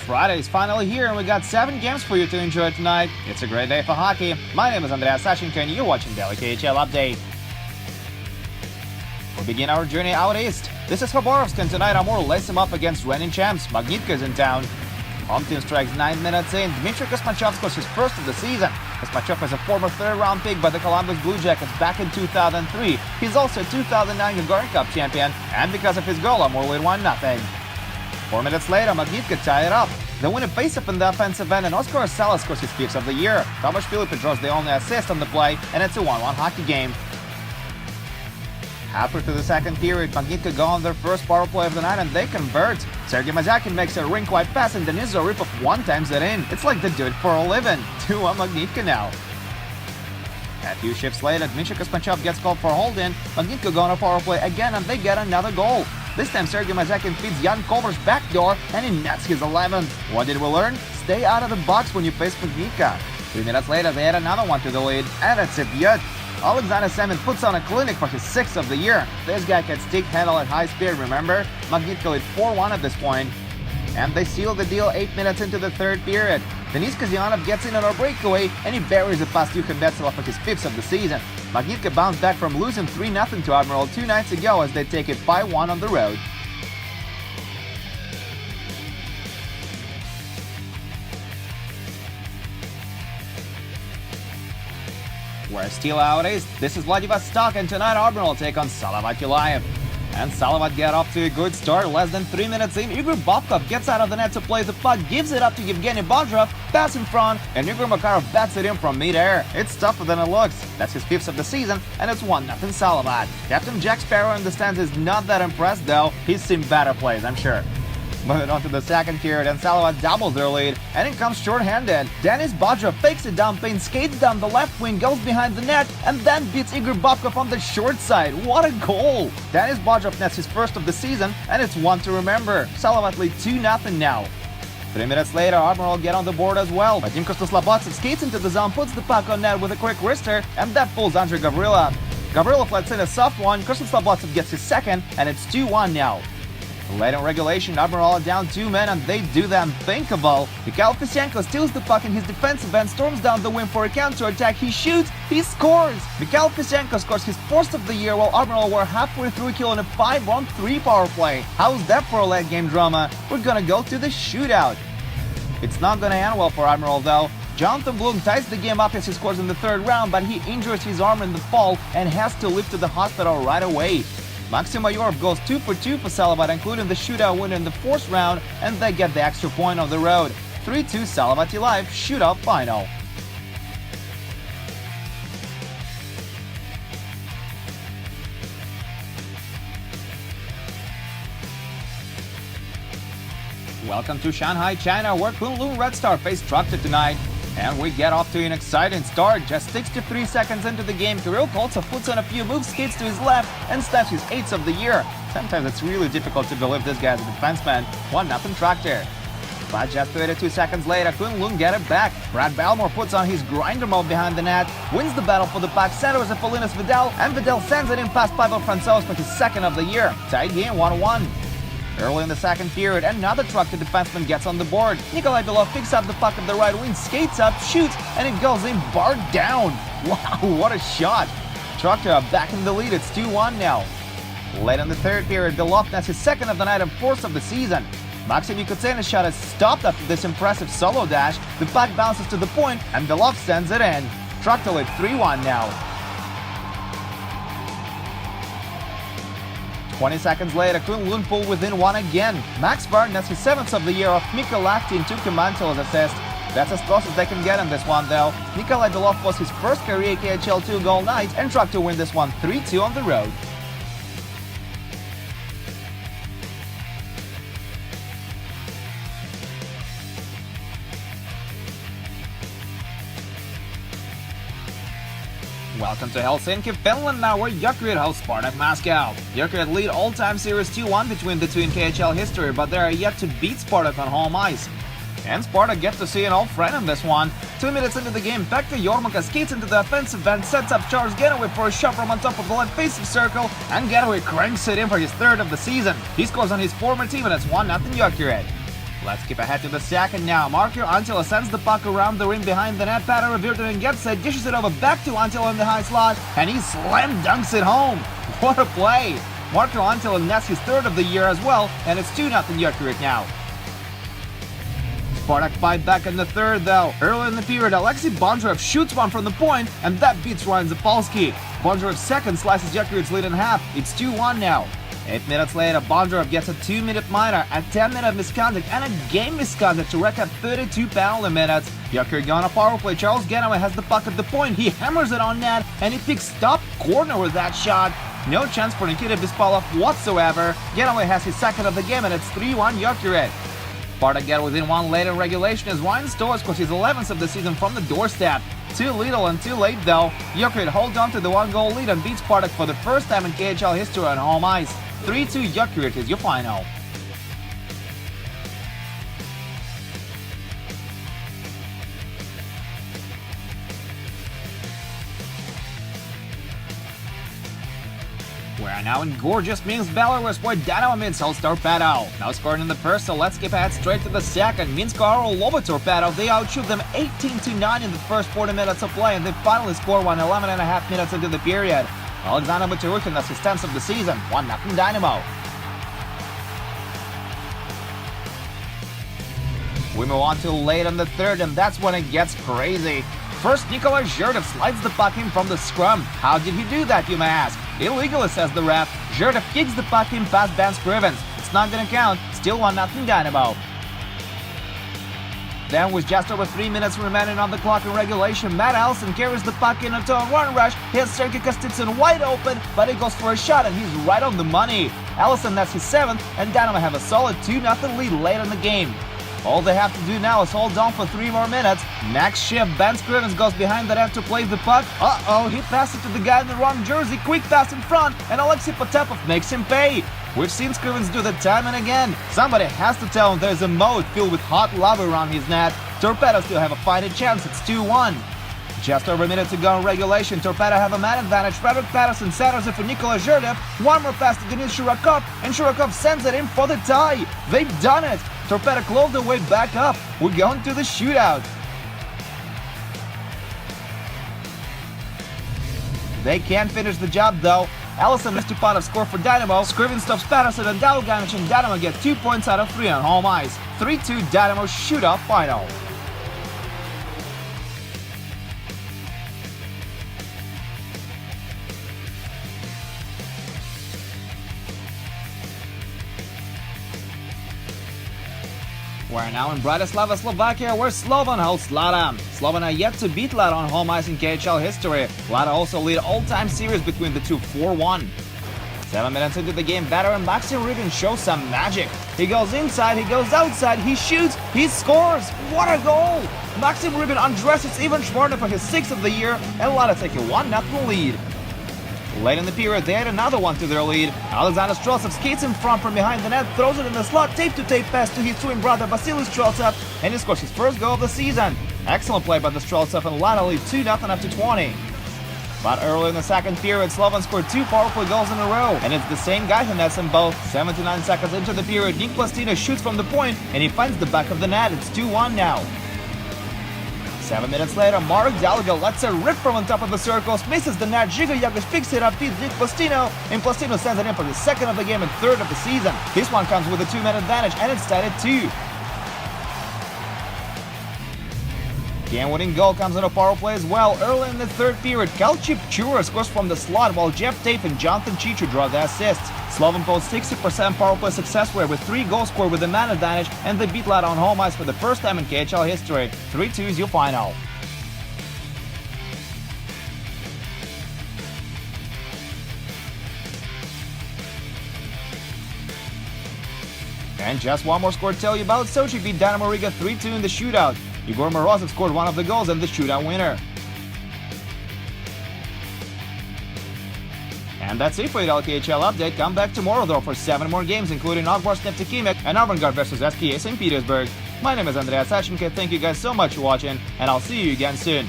Friday is finally here and we got 7 games for you to enjoy tonight. It's a great day for hockey. My name is Andreas Sashenko and you're watching Daily KHL Update. We begin our journey out east. This is Khabarovsk and tonight Amur lays him up against reigning champs. Magnitka is in town. Home team strikes 9 minutes in. Dmitry Kosmachov scores his first of the season. Kosmachov is a former third-round pick by the Columbus Blue Jackets back in 2003. He's also a 2009 Gagarin Cup champion, and because of his goal, Amur lead 1-0. 4 minutes later, Magnitka tie it up. The winner face-up in the offensive end, and Oscar Sala scores his 5th of the year. Tomasz Philippe draws the only assist on the play, and it's a 1-1 hockey game. Halfway through the second period, Magnitka go on their first power play of the night and they convert. Sergei Mazyakin makes a rink-wide pass and Denis Zaripov one-times it in. It's like they do it for a living. 2-1 Magnitka now. A few shifts later, Dmitry Kosmachov gets called for holding. Magnitka go on a power play again and they get another goal. This time Sergei Mazyakin feeds Jan Kovar's backdoor and he nets his 11th. What did we learn? Stay out of the box when you face Magnitka. 3 minutes later, they add another one to the lead, and it's a beaut. Alexander Semin puts on a clinic for his 6th of the year. This guy can stick handle at high speed, remember? Magnitka lead 4-1 at this point. And they seal the deal 8 minutes into the third period. Denis Kazyanov gets in on a breakaway and he buries it past Yuhan Betsilov for his 5th of the season. Magnitka bounced back from losing 3-0 to Admiral 2 nights ago as they take it 5-1 on the road. We're still out east. This is Vladivostok and tonight Admiral will take on Salavat Ulayev. And Salavat get off to a good start. Less than 3 minutes in, Igor Bobkov gets out of the net to play the puck, gives it up to Yevgeny Bodrov, pass in front, and Igor Makarov bats it in from mid-air. It's tougher than it looks. That's his 5th of the season, and it's 1-0 Salavat. Captain Jack Sparrow in the stands is not that impressed though. He's seen better plays, I'm sure. Moving on to the second period, and Salavat doubles their lead, and it comes short-handed. Denis Bodrov fakes it down paint, skates down the left wing, goes behind the net, and then beats Igor Bobkov on the short side. What a goal! Denis Bodrov nets his 1st of the season, and it's one to remember. Salavat lead 2-0 now. 3 minutes later, Admiral get on the board as well. Vadim Kostoslobodtsev skates into the zone, puts the puck on net with a quick wrister, and that fools Andrei Gavrilov. Gavrilov lets in a soft one, Kostoslobodtsev gets his 2nd, and it's 2-1 now. Late in regulation, Admiral are down 2 men and they do the unthinkable. Mikhail Fisenko steals the puck in his defensive end, storms down the wing for a counter-attack, he shoots, he scores! Mikhail Fisenko scores his 4th of the year while Admiral were halfway through killing a 5-on-3 power play. How's that for a late game drama? We're gonna go to the shootout. It's not gonna end well for Admiral though. Jonathan Bloom ties the game up as he scores in the 3rd round, but he injures his arm in the fall and has to leave to the hospital right away. Maxim Mayorov goes 2 for 2 for Salavat, including the shootout win in the 4th round, and they get the extra point on the road. 3-2 Salavat Ulayev shootout final. Welcome to Shanghai, China, where Kunlun Red Star face Tractor tonight. And we get off to an exciting start. Just 63 seconds into the game, Kirill Koltsov puts on a few moves, skates to his left, and snaps his 8th of the year. Sometimes it's really difficult to believe this guy's a defenseman. 1-0 Tractor. But just 32 seconds later, Kunlun get it back. Brad Balmore puts on his grinder mode behind the net, wins the battle for the puck, centers Apolinas Vidal, and Vidal sends it in past Pavel Francouz for his 2nd of the year. Tied game 1-1. Early in the second period, another Tractor defenseman gets on the board. Nikolai Belov picks up the puck of the right wing, skates up, shoots, and it goes in, barred down. Wow, what a shot! Tractor are back in the lead, it's 2-1 now. Late in the third period, Belov nets his 2nd of the night and 4th of the season. Maxim Yukutsena's shot is stopped after this impressive solo dash. The puck bounces to the point, and Belov sends it in. Tractor lead 3-1 now. 20 seconds later, Kunlun pull within 1 again. Max Barr nets his 7th of the year off Mikko Lahti and took Mantel's assist. That's as close as they can get on this one though. Nikolai Belov was his first career KHL 2-goal night and Tractor win this one 3-2 on the road. Welcome to Helsinki, Finland now, where Jokerit hosts Spartak Moscow. Jokerit lead all-time series 2-1 between the two in KHL history, but they are yet to beat Spartak on home ice. And Spartak gets to see an old friend in this one. 2 minutes into the game, Pekka Jormaka skates into the offensive end, sets up Charles Getaway for a shot from on top of the left facing circle, and Getaway cranks it in for his 3rd of the season. He scores on his former team and it's 1-0 Jokerit. Let's skip ahead to the second now. Marco Antila sends the puck around the rim behind the net. Patter Virtanen gets it, dishes it over back to Antila in the high slot, and he slam dunks it home. What a play! Marco Antila nets his third of the year as well, and it's 2-0 Jokerit now. Spartak fight back in the third though. Early in the period, Alexei Bondrev shoots one from the point, and that beats Ryan Zapolsky. Bondrev's second slices Jokerit's lead in half. It's 2-1 now. 8 minutes later, Bondrev gets a 2-minute minor, a 10-minute misconduct, and a game misconduct to rack up 32 penalty minutes. Jokerit go on a power play. Charles Genoway has the puck at the point. He hammers it on net, and he picks top corner with that shot. No chance for Nikita Bispalov whatsoever. Genoway has his second of the game, and it's 3-1 Jokerit. Spartak get within one late in regulation as Ryan Stoa scores his 11th of the season from the doorstep. Too little and too late though. Jokerit holds on to the one-goal lead and beats Spartak for the first time in KHL history on home ice. 3-2 Jokerit is your final. We're now in gorgeous Minsk, Belarus, where Dynamo Minsk holds Torpedo. Now scoring in the first, so let's skip ahead straight to the second. Minsk are all over Torpedo. They outshoot them 18-9 in the first 40 minutes of play, and they finally score 11.5 minutes into the period. Alexander Butyrukin does his 10th of the season, 1-0 Dynamo. We move on to late in the third, and that's when it gets crazy. First, Nikolai Zherdev slides the puck in from the scrum. How did he do that, you may ask? Illegally, says the ref. Zherdev kicks the puck in past Ben Scrivens. It's not gonna count. Still 1-0 Dynamo. Then, with just over 3 minutes remaining on the clock in regulation, Matt Allison carries the puck in a run rush. He has Sergei Kostitsyn wide open, but he goes for a shot, and he's right on the money. Allison nets his 7th, and Dynamo have a solid 2-0 lead late in the game. All they have to do now is hold on for 3 more minutes. Next shift, Ben Scrivens goes behind the net to play the puck. He passes it to the guy in the wrong jersey. Quick pass in front, and Alexei Potapov makes him pay. We've seen Scrivens do that time and again. Somebody has to tell him there's a moat filled with hot lava around his net. Torpedo still have a fighting chance. It's 2-1. Just over a minute to go in regulation. Torpedo have a man advantage. Frederick Patterson centers it for Nikolai Zherdev. One more pass to Denis Shurakov, and Shurakov sends it in for the tie. They've done it. Torpedo closed their way back up. We're going to the shootout. They can't finish the job though. Allison and Stepanov score for Dynamo. Scrivens stops Patterson and Dalganic, and Dynamo get 2 points out of 3 on home ice. 3-2 Dynamo shootout final. We're now in Bratislava, Slovakia, where Slovan holds Lada. Slovan are yet to beat Lada on home ice in KHL history. Lada also lead all-time series between the two 4-1. 7 minutes into the game, veteran Maxim Rybin shows some magic. He goes inside, he goes outside, he shoots, he scores! What a goal! Maxim Rybin undresses Ivan Shmurda for his 6th of the year, and Lada take a 1-0 lead. Late in the period, they add another one to their lead. Alexander Streltsov skates in front from behind the net, throws it in the slot, tape-to-tape pass to his twin brother Vasily Streltsov, and he scores his first goal of the season. Excellent play by the Streltsov, and Lada lead 2-0 after 20. But early in the second period, Slovan scored 2 powerful goals in a row, and it's the same guy who nets them both. 79 seconds into the period, Nick Plastina shoots from the point, and he finds the back of the net. It's 2-1 now. 7 minutes later, Marek Dalga lets it rip from on top of the circles, misses the net. Žiga Jagic picks it up, beats Nick Plastino, and Plastino sends it in for the 2nd of the game and 3rd of the season. This one comes with a 2-man advantage, and it's tied at 2. Game-winning goal comes on a power play as well. Early in the third period, Kalchip Chura scores from the slot, while Jeff Tape and Jonathan Chichu draw the assists. Slovan posts 60% power play success rate with 3 goals scored with a man advantage, and they beat Lada on home ice for the first time in KHL history. 3-2 is your final. And just one more score to tell you about. Sochi beat Dynamo Riga 3-2 in the shootout. Igor Morozov scored one of the goals and the shootout winner. And that's it for your KHL update. Come back tomorrow though for 7 more games, including Ogborsk Neftekhimik and Avangard vs SKA St. Petersburg. My name is Andreas Sachenko. Thank you guys so much for watching, and I'll see you again soon.